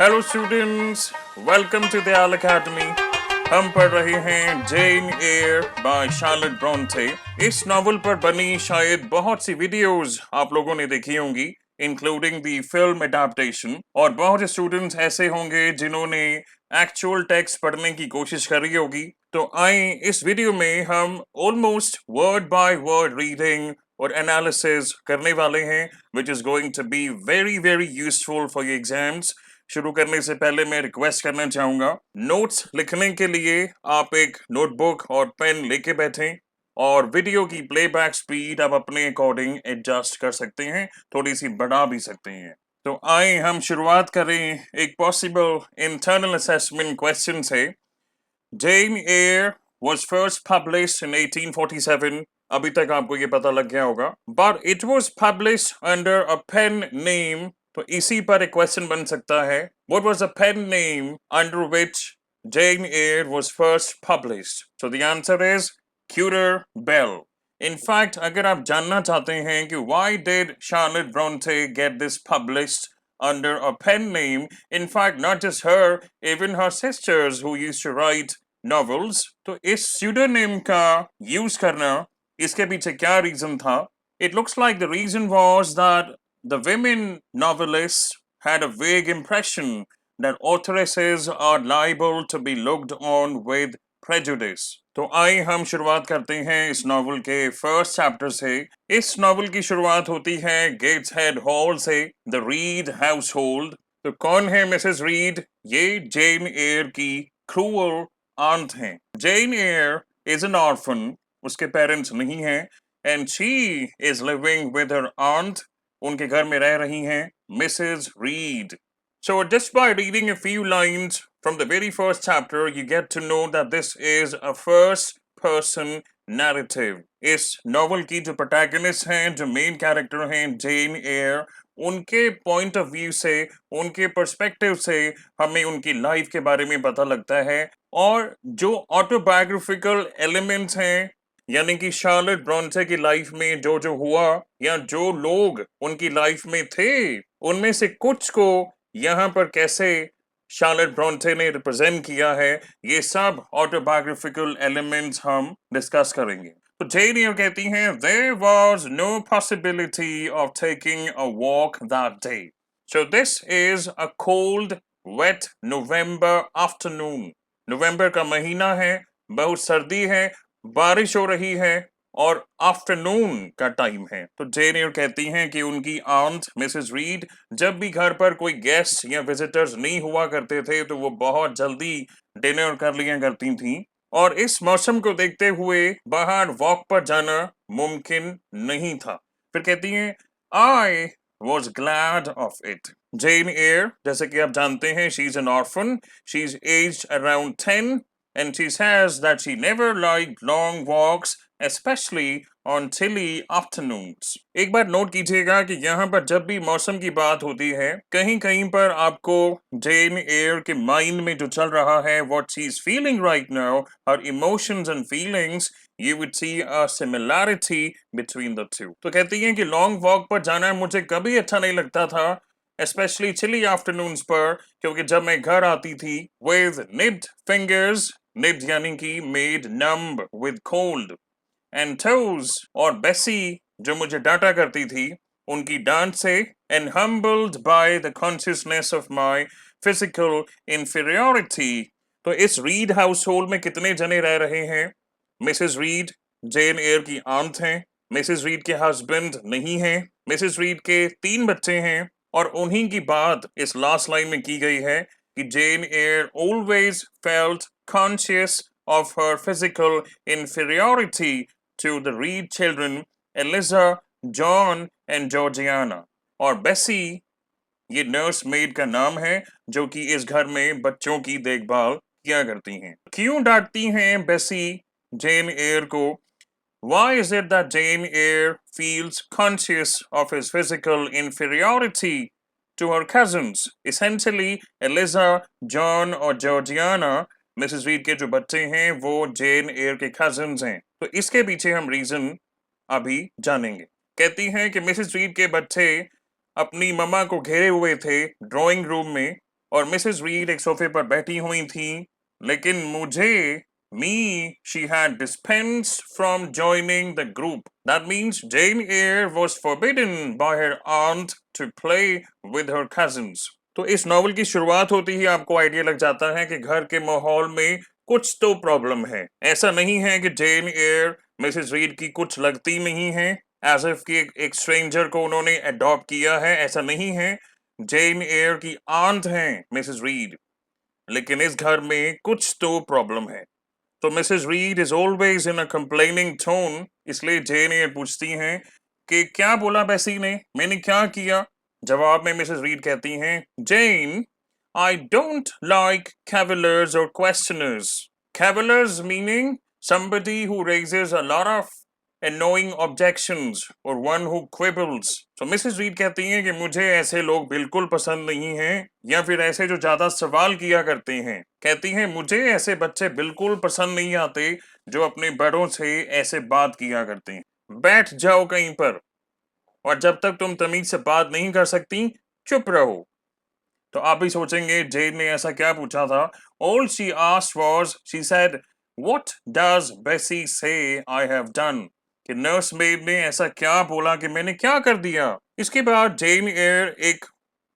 Hello students, welcome to Dayal academy. हम पढ़ रहे हैं Jane Eyre by Charlotte Bronte. इस नॉवल पर बनी शायद बहुत सी वीडियोस आप लोगों ने देखी होंगी, इंक्लूडिंग द फिल्म एडाप्टेशन, और बहुत से स्टूडेंट्स ऐसे होंगे जिन्होंने एक्चुअल टेक्स्ट पढ़ने की कोशिश करी होगी। तो आए इस वीडियो में हम almost word by word reading और एनालिसिस करने वाले हैं, which is going to be very very useful for your exams. शुरू करने से पहले मैं रिक्वेस्ट करना चाहूंगा, नोट्स लिखने के लिए आप एक नोटबुक और पेन लेके बैठें, और वीडियो की प्लेबैक स्पीड आप अपने अकॉर्डिंग एडजस्ट कर सकते हैं, थोड़ी सी बढ़ा भी सकते हैं। तो आए हम शुरुआत करें एक पॉसिबल इंटरनल असेसमेंट क्वेश्चन से। जेन air was first published in 1847. अभी तक आपको ये पता लग गया होगा, but it was published under a pen name. तो इसी पर एक क्वेश्चन बन सकता है, what was the pen name under which Jane Eyre was first published? So the answer is Currer Bell. In fact, अगर आप जानना चाहते हैं कि why did Charlotte Bronte get this published under a pen name, in fact not just her, even her sisters who used to write novels, तो इस pseudonym का use करना, इसके पीछे क्या रीजन था? It looks like the reason was that the women novelists had a vague impression that authoresses are liable to be looked on with prejudice. तो आइए हम शुरुआत करते हैं इस नॉवल के फर्स्ट चैप्टर से। इस नॉवल की शुरुआत होती है गेट्सहेड हॉल से, द रीड हाउस होल्ड। तो कौन है मिसेस रीड? ये जेन एयर की क्रूअल आंट हैं। Jane Eyre is an orphan, उसके पेरेंट्स नहीं हैं, and she is living with her aunt, उनके घर में रह रही हैं Mrs Reed. So just by reading a few lines from the very first chapter, you get to know that this is a first person narrative. इस novel की जो protagonist हैं, जो मेन कैरेक्टर हैं जेन एयर, उनके point of view से, उनके perspective से हमें उनकी लाइफ के बारे में पता लगता है। और जो ऑटोबायोग्राफिकल एलिमेंट्स हैं, यानी कि शार्लेट ब्रॉन्टे की लाइफ में जो जो हुआ या जो लोग उनकी लाइफ में थे, उनमें से कुछ को यहाँ पर कैसे शार्लेट ब्रॉन्टे ने रिप्रेजेंट किया है, ये सब ऑटोबायोग्राफिकल एलिमेंट्स हम डिस्कस करेंगे। तो जेन एयर कहती हैं, there was no possibility of taking a walk that day. So this is a cold wet November afternoon. नवंबर का महीना है, बहुत सर्दी है, बारिश हो रही है, और आफ्टरनून का टाइम है। तो जेन एयर कहती हैं कि उनकी आंट मिसेस रीड जब भी घर पर कोई गेस्ट या विजिटर्स नहीं हुआ करते थे, तो वो बहुत जल्दी डिनर कर लिया करती थी, और इस मौसम को देखते हुए बाहर वॉक पर जाना मुमकिन नहीं था। फिर कहती हैं, I was glad of it. Jane Eyre, जैसे कि आप जानते हैं, she is an orphan, she is aged around 10, and she says that she never liked long walks, especially on chilly afternoons. एक बार नोट कीजिएगा कि यहाँ पर जब भी मौसम की बात होती है, कहीं कहीं पर आपको जेन एयर के माइंड में जो चल रहा है, what she is feeling right now, her emotions and feelings, you would see a similarity between the two. तो कहती हैं कि लॉन्ग वॉक पर जाना मुझे कभी अच्छा नहीं लगता था, स्पेशली चिली आफ्टरनून्स पर, क्योंकि जब मैं घर आती थी विद निब्ड फिंगर्स, निब्ड यानी कि made numb with cold, and toes, और बेसी जो मुझे डांटा करती थी उनकी डांट से, and humbled by the consciousness of my physical inferiority. तो इस रीड हाउस होल्ड में कितने जने रह रहे हैं? मिसेस रीड जेन एयर की आंट हैं, मिसेस रीड के हस्बैंड नहीं हैं, मिसेस रीड के 3 बच्चे हैं, और उन्हीं की बात इस लास्ट लाइन में की गई है कि Jane Eyre always felt conscious of her physical inferiority to the Reed children, Eliza, John and Georgiana. और बेसी ये नर्स मेड का नाम है, जो कि इस घर में बच्चों की देखभाल किया करती हैं। क्यों डांटती हैं बेसी जेन एयर को? Why is it that Jane Eyre feels conscious of his physical inferiority to her cousins? Essentially, Eliza, John और Georgiana, मिसेस रीड के जो बच्चे हैं, वो जेन एयर के cousins हैं। तो इसके पीछे हम रीजन अभी जानेंगे। कहती हैं कि मिसेस रीड के बच्चे अपनी मम्मा को घेरे हुए थे ड्राइंग रूम में, और मिसेस रीड एक सोफे पर बैठी हुई थी, लेकिन मुझे me she had dispensed from joining the group. That means Jane Eyre was forbidden by her aunt to play with her cousins. तो इस नॉवल की शुरुआत होती ही आपको आइडिया लग जाता है कि घर के माहौल में कुछ तो प्रॉब्लम है। ऐसा नहीं है कि जेन एयर मिसेस रीड की कुछ लगती नहीं है, एज इफ कि एक स्ट्रेंजर को उन्होंने अडॉप्ट किया है, ऐसा नहीं है। जेन एयर की आंट हैं मिसेस रीड, लेकिन इस घर में कुछ तो प्रॉब्लम है। तो Mrs read is always in a complaining tone, इसलिए जेन एयर पूछती हैं कि क्या बोला बेसी ने, मैंने क्या किया। जवाब में मिसेस रीड कहती हैं, Jane, I don't like cavillers or questioners. Cavillers meaning somebody who raises a lot of annoying objections or one who quibbles. So Mrs Reed कहती हैं कि मुझे ऐसे लोग बिल्कुल पसंद नहीं हैं, या फिर ऐसे जो ज्यादा सवाल किया करते हैं। कहती हैं मुझे ऐसे बच्चे बिल्कुल पसंद नहीं आते जो अपने बड़ों से ऐसे बात किया करते हैं। बैठ जाओ कहीं पर, और जब तक तुम तमीज से बात नहीं कर सकती चुप रहो। तो आप भी सोचेंगे जेन ने ऐसा क्या पूछा था। All she asked was, she said, what does Bessie say I have done? कि नर्स मेड ने ऐसा क्या बोला कि मैंने क्या कर दिया। इसके बाद जेन एयर एक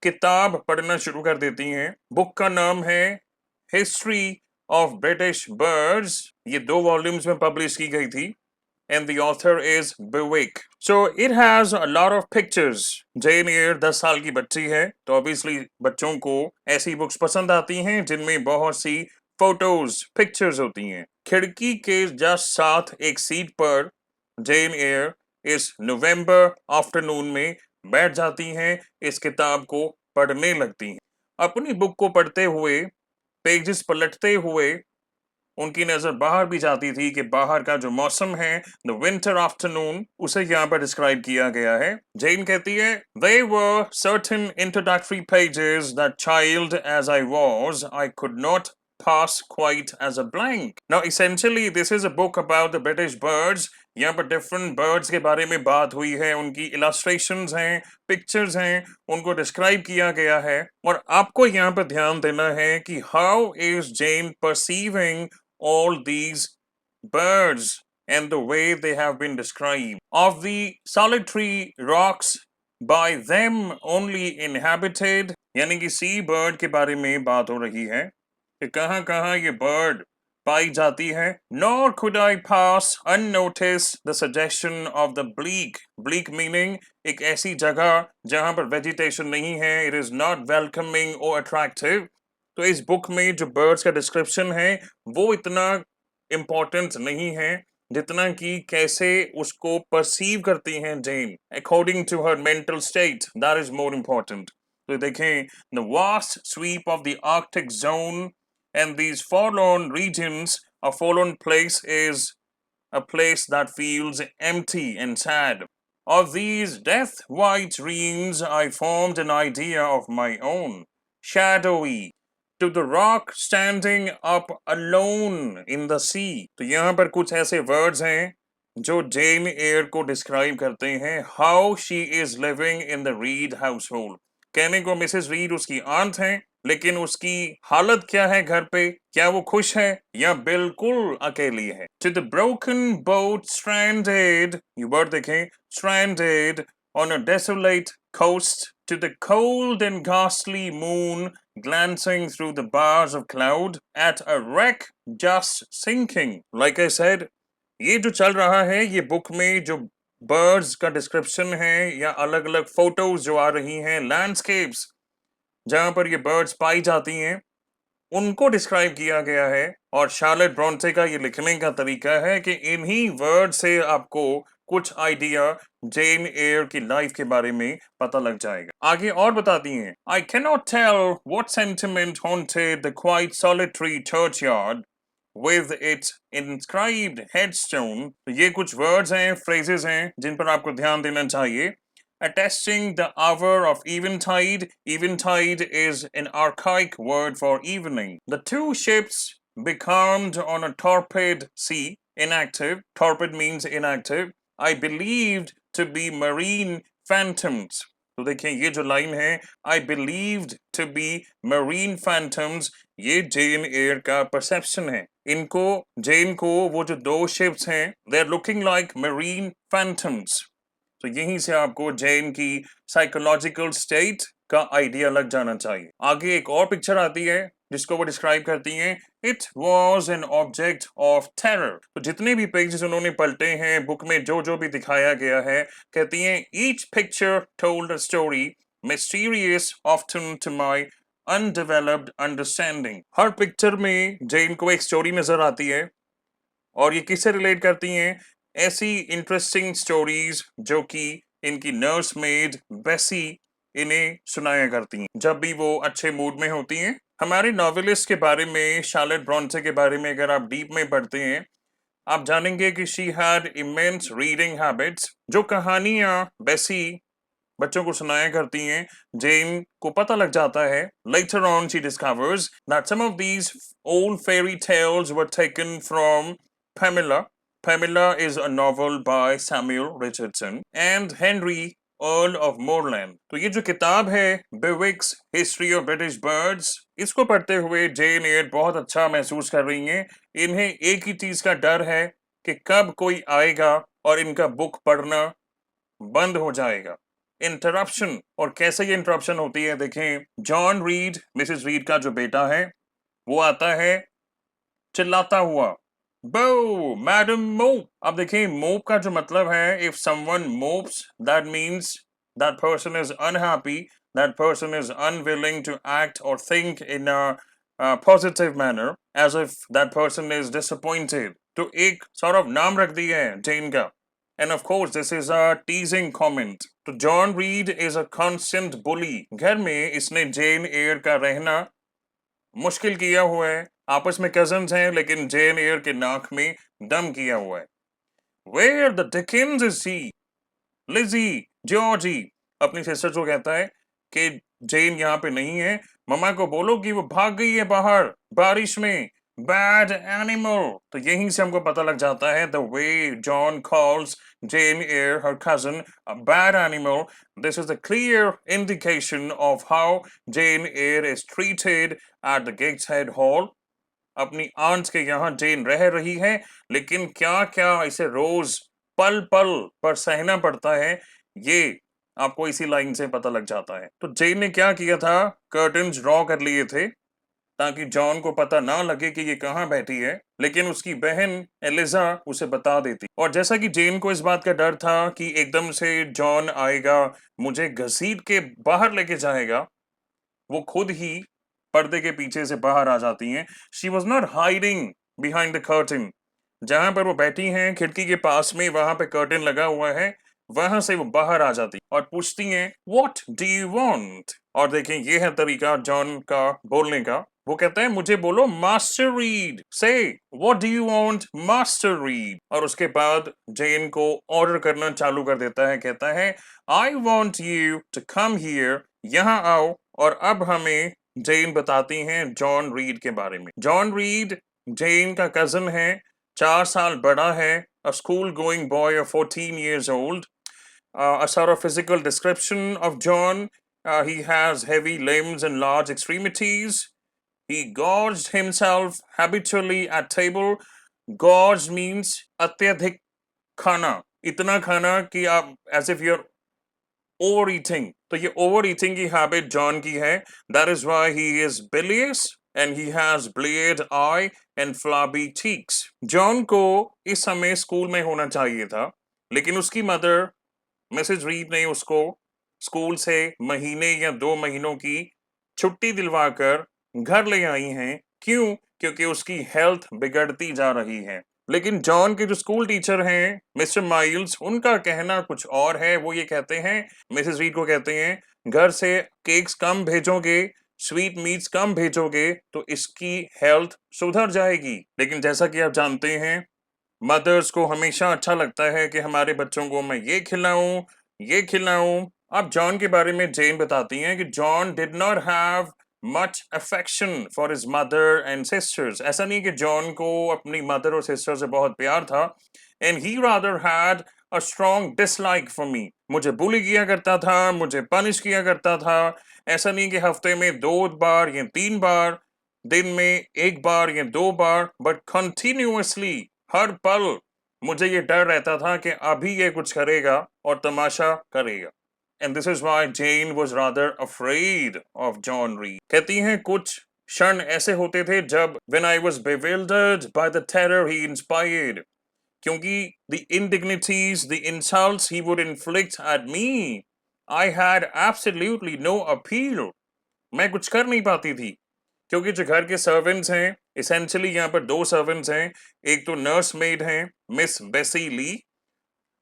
किताब पढ़ना शुरू कर देती हैं। बुक का नाम है हिस्ट्री ऑफ ब्रिटिश बर्ड्स। ये 2 वॉल्यूम्स में पब्लिश की गई थी, and the author is Bewick. So it has a lot of pictures. Jane Eyre 10 साल की बच्ची है, तो obviously बच्चों को ऐसी बुक्स पसंद आती हैं जिनमें बहुत सी फोटोज, पिक्चर्स होती हैं। खिड़की के जस्ट साथ एक सीट पर जेन एयर इस नवंबर आफ्टरनून में बैठ जाती हैं, इस किताब को पढ़ने लगती हैं। अपनी बुक को पढ़ते हुए, पेजेस पलटते हुए उनकी नजर बाहर भी जाती थी कि बाहर का जो मौसम है, द विंटर आफ्टरनून, उसे यहाँ पर डिस्क्राइब किया गया है। जेन कहती है, they were certain introductory pages that child as I was, I could not pass quite as a blank. Now essentially this is a book about the British birds. यहाँ पर डिफरेंट बर्ड्स के बारे में बात हुई है, उनकी इलास्ट्रेशंस हैं, पिक्चर्स हैं, उनको डिस्क्राइब किया गया है। और आपको यहाँ पर ध्यान देना है कि how is Jane perceiving all these birds and the way they have been described. Of the solitary rocks by them only inhabited, यानी कि सी बर्ड के बारे में बात हो रही है कि कहाँ कहाँ ये बर्ड पाई जाती है। Nor could I pass unnoticed the suggestion of the bleak. Bleak meaning एक ऐसी जगह जहाँ पर वेजिटेशन नहीं है, it is not welcoming or attractive. तो इस बुक में जो बर्ड्स का डिस्क्रिप्शन है वो इतना इम्पोर्टेंट नहीं है जितना कि कैसे उसको परसीव करती हैं Jane according to her mental state, that is more important. तो देखें, the vast sweep of the Arctic zone and these forlorn regions, a forlorn place is a place that feels empty and sad. Of these death white dreams I formed an idea of my own, shadowy, to the rock standing up alone in the sea. तो यहाँ पर कुछ ऐसे words हैं जो जेन air को describe करते हैं how she is living in the Reed house hold. कहने को मिसेस रीड उसकी आंट हैं, लेकिन उसकी हालत क्या है घर पे, क्या वो खुश है या बिल्कुल अकेली है। To the broken boat stranded, ये वर्ड देखें, stranded on a desolate coast, to the cold and ghastly moon glancing through the bars of cloud, at a wreck just sinking. Like I said, ये जो चल रहा है, ये book में जो बर्ड्स का डिस्क्रिप्शन है या अलग अलग फोटोज जो आ रही हैं, लैंडस्केप्स जहां पर ये बर्ड्स पाई जाती हैं, उनको डिस्क्राइब किया गया है। और शार्लेट ब्रॉन्टे का ये लिखने का तरीका है कि इन्हीं वर्ड से आपको कुछ आइडिया जेन एयर की लाइफ के बारे में पता लग जाएगा। आगे और बताती हैं, I can not tell what sentiment haunted the quiet solitary churchyard with its inscribed headstone. तो ये कुछ वर्ड्स हैं, फ्रेजेस हैं जिन पर आपको ध्यान देना चाहिए। Attesting the hour of eventide. Eventide is an archaic word for evening. The two ships becalmed on a torpid sea, inactive. Torpid means inactive. I believed to be marine phantoms. तो देखिए ये जो लाइन है, I believed to be marine phantoms, ये Jane air का perception है। इनको, जेन को, वो जो दो शिप्स हैं, they are looking like marine phantoms. तो यहीं से आपको जेन की साइकोलॉजिकल स्टेट का आइडिया लग जाना चाहिए। आगे एक और पिक्चर आती है जिसको वो डिस्क्राइब करती हैं, it was an object of terror. तो जितने भी पेजेस उन्होंने पलटे हैं बुक में, जो जो भी दिखाया गया है, कहती हैं each picture told a story mysterious often to my undeveloped understanding. हर पिक्चर में जेन को एक स्टोरी नजर आती है और ये किससे रिलेट करती हैं? ऐसी इंटरेस्टिंग स्टोरीज जो कि इनकी नर्स मेड बेसी इन्हें सुनाया करती हैं जब भी वो अच्छे मूड में होती हैं। हमारे नॉवेलिस्ट के बारे में, शार्लेट ब्रॉन्टे के बारे में अगर आप डीप में पढ़ते हैं, आप जानेंगे कि she had immense reading habits. जो कहानियां बेसी बच्चों को सुनाया करती हैं, जेन को पता लग जाता है, later on she discovers that some of these old fairy tales were taken from Pamela. Pamela is a novel by Samuel Richardson and Henry Earl of Moreland. तो ये जो किताब है Bewick's History of British Birds, इसको पढ़ते हुए जेन air बहुत अच्छा महसूस कर रही हैं। इन्हें एक ही चीज का डर है कि कब कोई आएगा और इनका बुक पढ़ना बंद हो जाएगा। इंटरप्शन, और कैसे ये इंटरप्शन होती है देखें। जॉन रीड, मिसेस रीड का जो बेटा है, वो आता है चिल्लाता हुआ, बो मैडम मोप। अब देखिए मोप का जो मतलब है, if someone mopes that means that person is unhappy, that person is unwilling to act और think in a positive manner, as if that person is disappointed. तो एक सॉर्ट ऑफ नाम रख दिया है जेन का। And of course, this is a teasing comment. तो John read is a constant bully. घर में इसने जेन एयर का रहना मुश्किल किया हुआ है। आपस में कजन्स हैं लेकिन जेन एयर के नाक में दम किया हुआ है। Where the dickens is she? Lizzy, Georgy अपनी सिस्टर को कहता है कि जेन यहाँ पे नहीं है, मम्मा को बोलो कि वो भाग गई है बाहर बारिश में। Bad animal. तो यहीं से हमको पता लग जाता है the way John calls Jane Eyre, her cousin, a bad animal. This is a clear indication of how Jane Eyre is treated at the Gateshead Hall. अपनी आंट के यहाँ जेन रह रही है, लेकिन क्या क्या इसे रोज पल पल पर सहना पड़ता है, ये आपको इसी लाइन से पता लग जाता है। तो जेन ने क्या किया था, कर्टन्स ड्रॉ कर लिए थे ताकि जॉन को पता ना लगे कि ये कहाँ बैठी है, लेकिन उसकी बहन एलिजा उसे बता देती। और जैसा कि जेन को इस बात का डर था कि एकदम से जॉन आएगा, मुझे घसीट के बाहर लेके जाएगा, वो खुद ही पर्दे के पीछे से बाहर आ जाती हैं। She was not hiding behind the curtain. जहां पर वो बैठी हैं खिड़की के पास में, वहां पे कर्टन लगा हुआ है, वहां से वो बाहर आ जाती और पूछती हैं व्हाट डू यू वांट। और देखें ये है तरीका जॉन का बोलने का। वो कहता है मुझे बोलो मास्टर रीड, से what do you want master read. और उसके बाद जेन को ऑर्डर करना चालू कर देता है, कहता है I want you to come here, यहाँ आओ। और अब हमें जेन बताती हैं जॉन रीड के बारे में। जॉन रीड जेन का कजन है, 4 साल बड़ा है, a school going boy of 14 years old. A sort of physical description of John. He has heavy limbs and large extremities. He gorged himself habitually at table. Gorge means अत्यधिक खाना, इतना खाना कि आप as if you're overeating. तो ये overeating की habit John की है. That is why he is bilious and he has bleared eye and flabby cheeks. John को इस समय स्कूल में होना चाहिए था, लेकिन उसकी मदर मिसेज रीड ने उसको स्कूल से महीने या 2 महीनों की छुट्टी दिलवाकर घर ले आई हैं। क्यों? क्योंकि उसकी हेल्थ बिगड़ती जा रही है। लेकिन जॉन के जो स्कूल टीचर हैं मिस्टर माइल्स, उनका कहना कुछ और है। वो ये कहते हैं, मिसेस रीड को कहते हैं घर से केक्स कम भेजोगे, स्वीट मीट्स कम भेजोगे तो इसकी हेल्थ सुधर जाएगी। लेकिन जैसा कि आप जानते हैं मदर्स को हमेशा अच्छा लगता है कि हमारे बच्चों को मैं ये खिलाऊं, ये खिलाऊं। अब जॉन के बारे में जेन बताती हैं कि John did not have much affection for his mother and sisters. ऐसा नहीं कि जॉन को अपनी मदर और सिस्टर से बहुत प्यार था, and he rather had a strong dislike for me. मुझे बुली किया करता था, मुझे पनिश किया करता था। ऐसा नहीं कि हफ्ते में 2 बार या 3 बार, दिन में 1 बार या 2 बार, बट कंटिन्यूअसली हर पल मुझे ये डर रहता था कि अभी ये कुछ करेगा और तमाशा करेगा। And this is why Jane was rather afraid of John Reed. कहती हैं कुछ क्षण ऐसे होते थे जब when I was bewildered by the terror he inspired, क्योंकि the indignities, the insults he would inflict at me, I had absolutely no appeal. मैं कुछ कर नहीं पाती थी, क्योंकि जो घर के सर्वेंट्स हैं, इसेंशियली यहाँ पर 2 सर्वेंट्स हैं, एक तो नर्स मेड हैं मिस बेसी ली,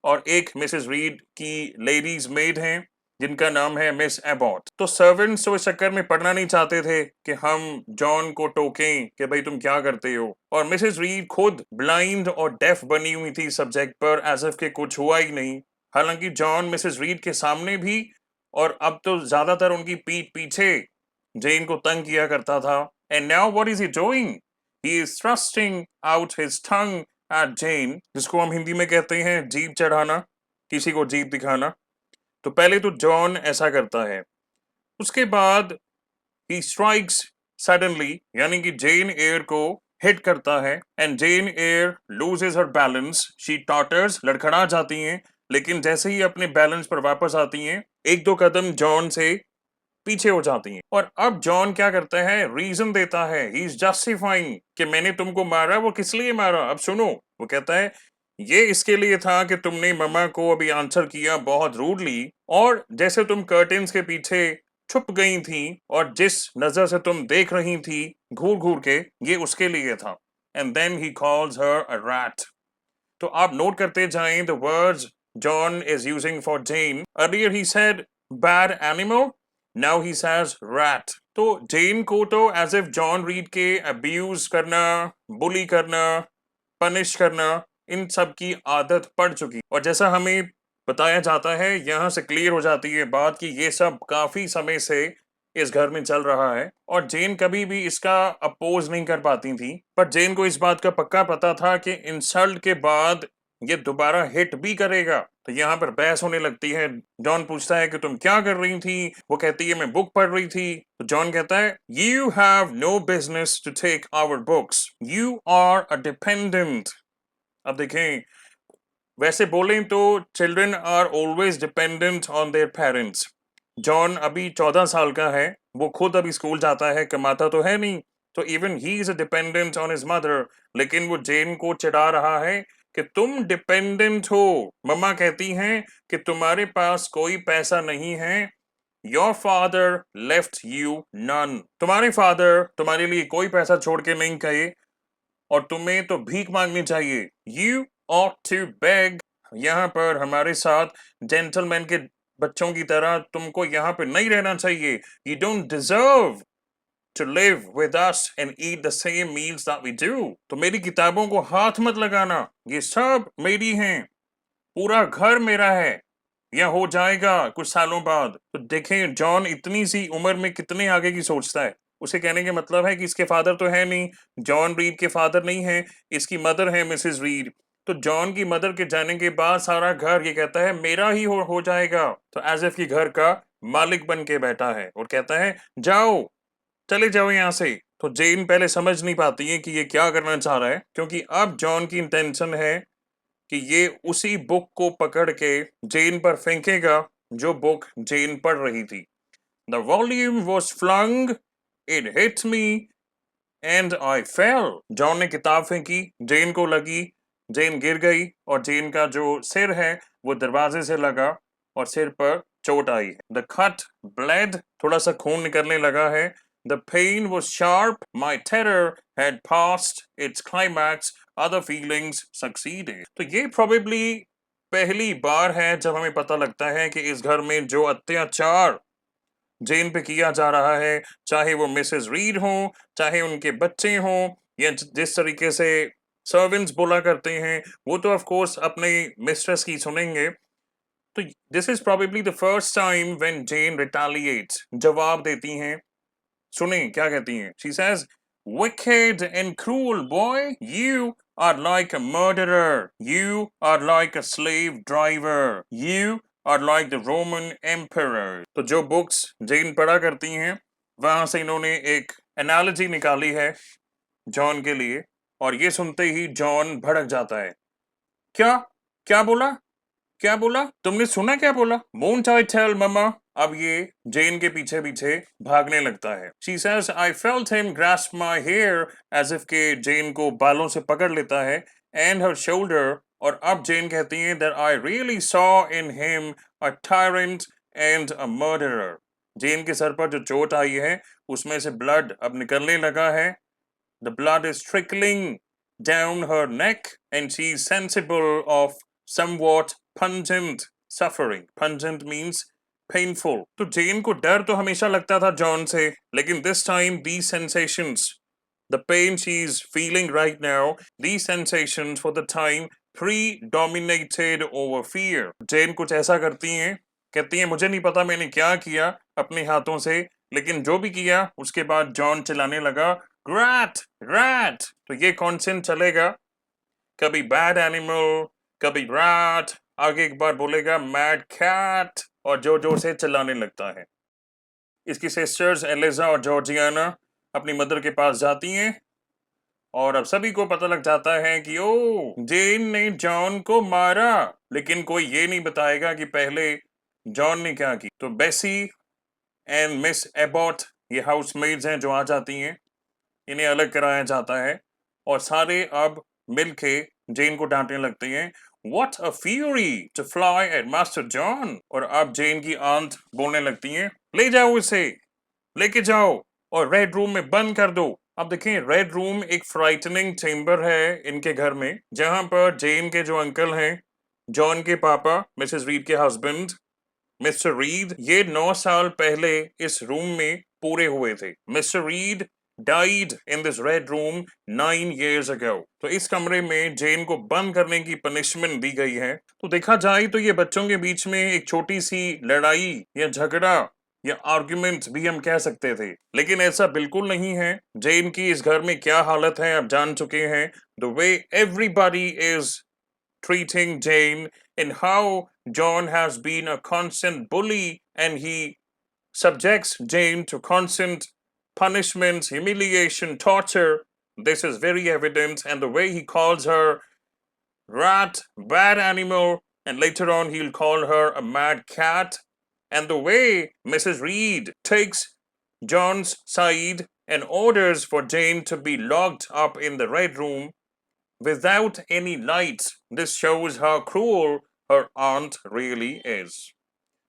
और एक मिसेस रीड की लेडीज मेड हैं जिनका नाम है मिस एबॉट। तो सर्वेंट्स तो इस चक्कर में पढ़ना नहीं चाहते थे कि हम जॉन को टोकें कि भाई तुम क्या करते हो, और मिसेस रीड खुद ब्लाइंड और डेफ बनी हुई थी सब्जेक्ट पर, एज इफ के कुछ हुआ ही नहीं। हालांकि जॉन मिसेस रीड के सामने भी और अब तो ज्यादातर उनकी पीठ पीछे जेन को तंग किया करता था। And now what is he doing? He is thrusting out his tongue at Jane, जिसको हम हिंदी में कहते हैं जीभ चढ़ाना, किसी को जीभ दिखाना। तो पहले तो जॉन ऐसा करता है, उसके बाद ही स्ट्राइक्स सडनली, यानी कि जेन एयर को हिट करता है, and Jane Eyre loses her balance, she totters, लड़खड़ा जाती हैं, लेकिन जैसे ही अपने बैलेंस पर वापस आती हैं, 1-2 कदम जॉन से पीछे हो जाती हैं। और अब जॉन क्या करता है, रीजन देता है, ही इज जस्टिफाइंग कि मैंने तुमको मारा, वो किस लिए मारा अब सुनो। वो कहता है ये इसके लिए था कि तुमने मम्मा को अभी आंसर किया बहुत रूडली, और जैसे तुम कर्टेन्स के पीछे छुप गई थी और जिस नजर से तुम देख रही थी घूर घूर के, ये उसके लिए था। And then he calls her a rat. तो आप नोट करते जाएं the words John is using for Jane. Earlier he said bad animal, now he says rat. तो जेन को तो एज इफ जॉन रीड के अब्यूज करना, बुली करना, पनिश करना, इन सब की आदत पड़ चुकी, और जैसा हमें बताया जाता है यहाँ से क्लियर हो जाती है बात कि ये सब काफी समय से इस घर में चल रहा है, और जेन कभी भी इसका अपोज नहीं कर पाती थी। पर जेन को इस बात का पक्का पता था कि इंसल्ट के बाद ये दोबारा हिट भी करेगा। तो यहाँ पर बहस होने लगती है। जॉन पूछता है कि तुम क्या कर रही थी, वो कहती है मैं बुक पढ़ रही थी। तो जॉन कहता है you have no business to take our books, you are a dependent. अब देखें, वैसे बोलें तो children are always dependent on their parents. John अभी 14 साल का है, वो खुद अभी स्कूल जाता है, कमाता तो है नहीं, तो even he is a dependent on his mother. लेकिन वो जेन को चिढ़ा रहा है कि तुम डिपेंडेंट हो। मम्मा कहती हैं कि तुम्हारे पास कोई पैसा नहीं है, your father left you none. तुम्हारे फादर तुम्हारे लिए कोई पैसा छोड़ के नहीं गए, और तुम्हें तो भीख मांगनी चाहिए। You ought to beg। यहाँ पर हमारे साथ जेंटलमैन के बच्चों की तरह तुमको यहाँ पे नहीं रहना चाहिए। You don't deserve to live with us and eat the same meals that we do। तो मेरी किताबों को हाथ मत लगाना, ये सब मेरी हैं, पूरा घर मेरा है, या हो जाएगा कुछ सालों बाद। तो देखें जॉन इतनी सी उम्र में कितने आगे की सोचता है। उसे कहने के मतलब है कि इसके फादर तो है नहीं, जॉन रीड के फादर नहीं है, इसकी मदर है मिसेस रीड। तो जॉन की मदर के जाने के बाद सारा घर ये कहता है मेरा ही हो जाएगा। तो एज इफ की घर का मालिक बन के बैठा है और कहता है जाओ, चले जाओ यहाँ से। तो जेन पहले समझ नहीं पाती है कि ये क्या करना चाह रहा है, क्योंकि अब जॉन की इंटेंशन है कि ये उसी बुक को पकड़ के जेन पर फेंकेगा जो बुक जेन पढ़ रही थी। The volume was flung, it hit me and I fell. John ने किताब फेंकी, जेन को लगी, जेन गिर गई, और जेन का जो सिर है वो दरवाजे से लगा और सिर पर चोट आई है। द कट ब्लेड, थोड़ा सा खून निकलने लगा है। The pain was sharp, my terror had passed its climax, other feelings succeeded। तो ये probably पहली बार है जब हमें पता लगता है कि इस घर में जो अत्याचार जेन पे किया जा रहा है, चाहे वो मिसेस रीड हो, चाहे उनके बच्चे हों, या जिस तरीके से सर्वेंट्स बोला करते हैं, वो तो ऑफ कोर्स अपने मिस्ट्रेस की सुनेंगे। तो this is probably the first time when Jane retaliates, जवाब देती हैं। सुने क्या कहती हैं। She says, wicked and cruel boy, you are like a murderer, you are like a slave driver, you are like the Roman emperor. तो जो books जेन पढ़ा करती हैं वहां से इन्होंने एक एनालॉजी निकाली है जॉन के लिए, और ये सुनते ही जॉन भड़क जाता है। क्या क्या बोला, क्या बोला, तुमने सुना क्या बोला? Won't I tell mama? अब ये जेन के पीछे पीछे भागने लगता है। She says, I felt him grasp my hair, as if के जेन को बालों से पकड़ लेता है, and her shoulder, और अब जेन कहती है that I really saw in him a tyrant and a murderer. जेन के सर पर जो चोट आई है उसमें से ब्लड अब निकलने लगा है। The blood is trickling down her neck and she is sensible of somewhat pungent suffering. Pungent means painful. तो जेन को डर तो हमेशा लगता था जॉन से, लेकिन this time these sensations, the pain she is feeling right now, these sensations for the time predominated over fear. जेन कुछ ऐसा करती हैं, कहती हैं मुझे नहीं पता मैंने क्या किया अपने हाथों से, लेकिन जो भी किया उसके बाद जॉन चिल्लाने लगा rat rat। तो ये कॉन्सेंट चलेगा, कभी बैड एनिमल, कभी rat, आगे एक बार बोलेगा मैड कैट, और जो से चिल्लाने लगता है। इसकी सिस्टर्स एलिजा और जॉर्जियाना अपनी मदर के पास जाती हैं और अब सभी को पता लग जाता है कि ओ जेन ने जॉन को मारा, लेकिन कोई ये नहीं बताएगा कि पहले जॉन ने क्या की। तो बेसी एंड मिस एबॉट, ये हाउसमेड्स हैं जो आ जाती हैं, इन्हें अलग कराया जाता है और सारे अब मिलके जेन को डांटने लगते हैं। What a fury to fly at Master John! और अब जेन की आंट बोलने लगती हैं, ले जाओ इसे, लेके जाओ और रेड रूम में बंद कर दो। अब देखें, रेड रूम एक फ्राइटनिंग चेंबर है इनके घर में, जहां पर जेन के जो अंकल हैं, जॉन के पापा, मिसेस रीड के हस्बैंड मिस्टर रीड, ये 9 साल पहले इस रूम में पूरे हुए थे। Mister read died in this red room 9 years ago. तो इस कमरे में जेन को बंद करने की पनिशमेंट दी गई है। तो देखा जाए तो ये बच्चों के बीच में एक छोटी सी लड़ाई या झगड़ा या आर्ग्यूमेंट भी हम कह सकते थे, लेकिन ऐसा बिल्कुल नहीं है। जेन की इस घर में क्या हालत है आप जान चुके हैं। The way everybody is treating Jane and how John has been a constant bully and he subjects Jane to constant punishments, humiliation, torture. This is very evident, and the way he calls her rat, bad animal, and later on he'll call her a mad cat, and the way Mrs. Reed takes John's side and orders for Jane to be locked up in the red room without any lights. This shows how cruel her aunt really is.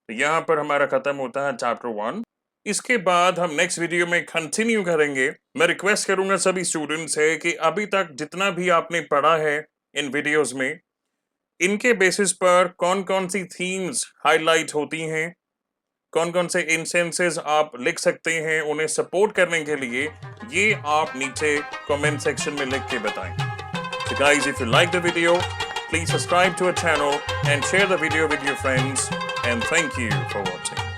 यहाँ पर हमारा खत्म होता है chapter 1। इसके बाद हम next video में कंटिन्यू करेंगे। मैं रिक्वेस्ट करूंगा सभी स्टूडेंट्स से कि अभी तक जितना भी आपने पढ़ा है इन वीडियोस में, इनके बेसिस पर कौन कौन सी थीम्स हाईलाइट होती हैं, कौन कौन से इंस्टेंसेस आप लिख सकते हैं उन्हें सपोर्ट करने के लिए, ये आप नीचे कमेंट सेक्शन में लिख के बताएं। So guys, if you like the video, please subscribe to our channel and share the video with your friends, and thank you for watching.